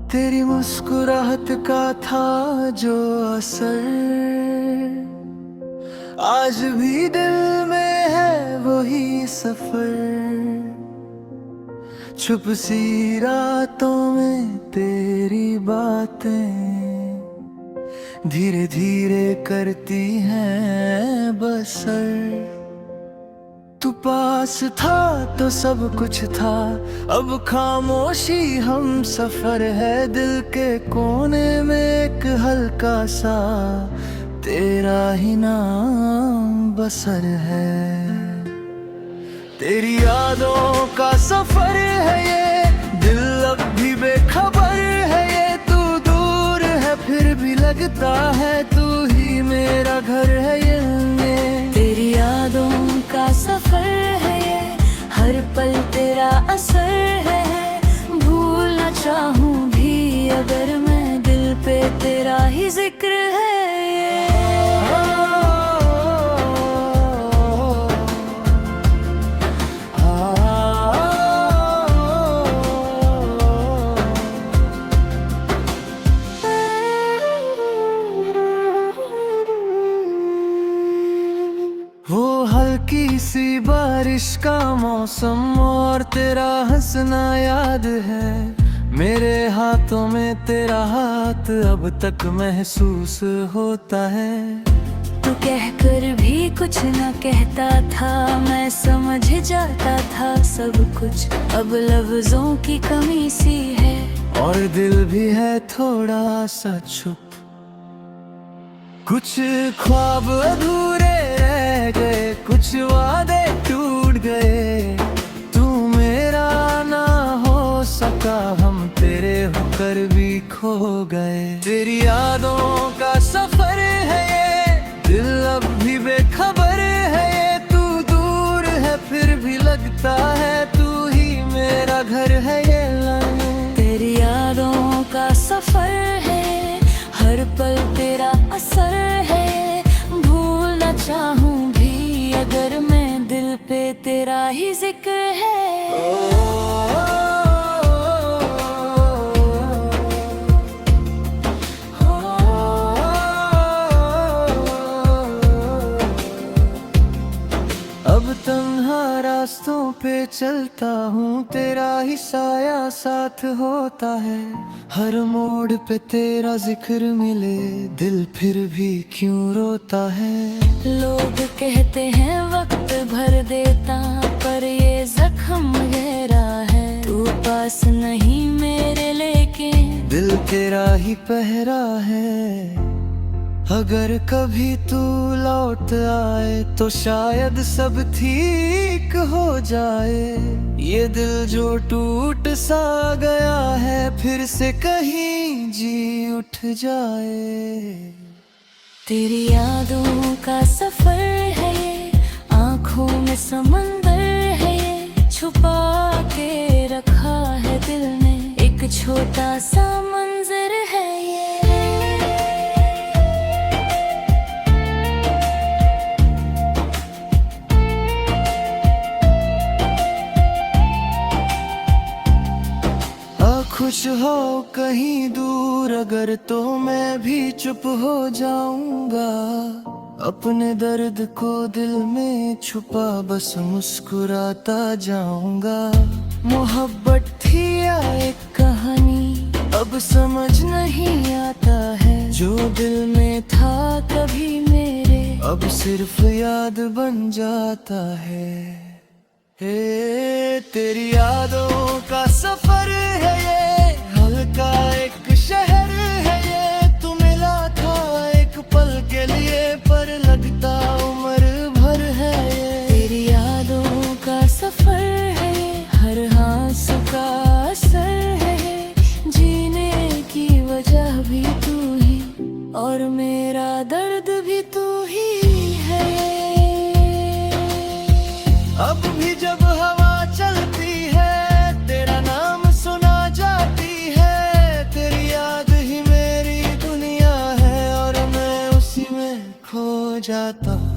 तेरी मुस्कुराहट का था जो असर आज भी दिल में है वही सफर। छुप सी रातों में तेरी बातें धीरे धीरे करती हैं बसर। तू पास था तो सब कुछ था, अब खामोशी हम सफर है। दिल के कोने में एक हल्का सा तेरा ही नाम बसर है। तेरी यादों का सफर है ये, दिल अब भी बेखबर है ये। तू दूर है फिर भी लगता है तू ही मेरा घर है ये। तेरी यादों का सफर है ये, हर पल तेरा असर है। भूलना चाहूं भी अगर मैं, दिल पे तेरा ही जिक्र है ये। वो हल्की सी बारिश का मौसम और तेरा हंसना याद है। मेरे हाथों में तेरा हाथ अब तक महसूस होता है। तू कहकर भी कुछ न कहता था, मैं समझ जाता था सब कुछ। अब लफ्जों की कमी सी है और दिल भी है थोड़ा सा चुप। कुछ ख्वाब अधूरे रह गए, कुछ वादे टूट गए। तू मेरा ना हो सका, हम तेरे होकर भी खो गए। तेरी यादों का सफर है ये, दिल अब भी बेखबर है ये। तू दूर है फिर भी लगता है तू ही मेरा घर है ये। तेरी यादों का सफर है, हर पल तेरा असर है। भूलना चाहूं भी अगर मैं, दिल पे तेरा ही जिक्र है। अब तन्हा रास्तों पे चलता हूँ, तेरा ही साया साथ होता है। हर मोड़ पे तेरा जिक्र मिले, दिल फिर भी क्यों रोता है। लोग कहते हैं वक्त भर देता, पर ये जख्म गहरा है। तू पास नहीं मेरे लेकिन दिल तेरा ही पहरा है। अगर कभी तू लौट आए तो शायद सब ठीक हो जाए। ये दिल जो टूट सा गया है फिर से कहीं जी उठ जाए। तेरी यादों का सफर है ये, आँखों में समंदर है ये। छुपा के रखा है दिल ने, एक छोटा सा मंजर है ये। खुश हो कहीं दूर अगर तो मैं भी चुप हो जाऊंगा। अपने दर्द को दिल में छुपा बस मुस्कुराता जाऊंगा। मोहब्बत थी या एक कहानी अब समझ नहीं आता है। जो दिल में था कभी मेरे, अब सिर्फ याद बन जाता है। हे तेरी यादों का सफर है ये, हल्का एक शहर है ये। तू मिला था एक पल के लिए, पर लगता उम्र भर है ये। तेरी यादों का सफर है ये, हर आंसू का असर है ये। जीने की वजह भी तू ही, और मेरा दर्द भी तू ही है। अब भी जब हवा चलती है, तेरा नाम सुना जाती है। तेरी याद ही मेरी दुनिया है और मैं उसी में खो जाता हूँ।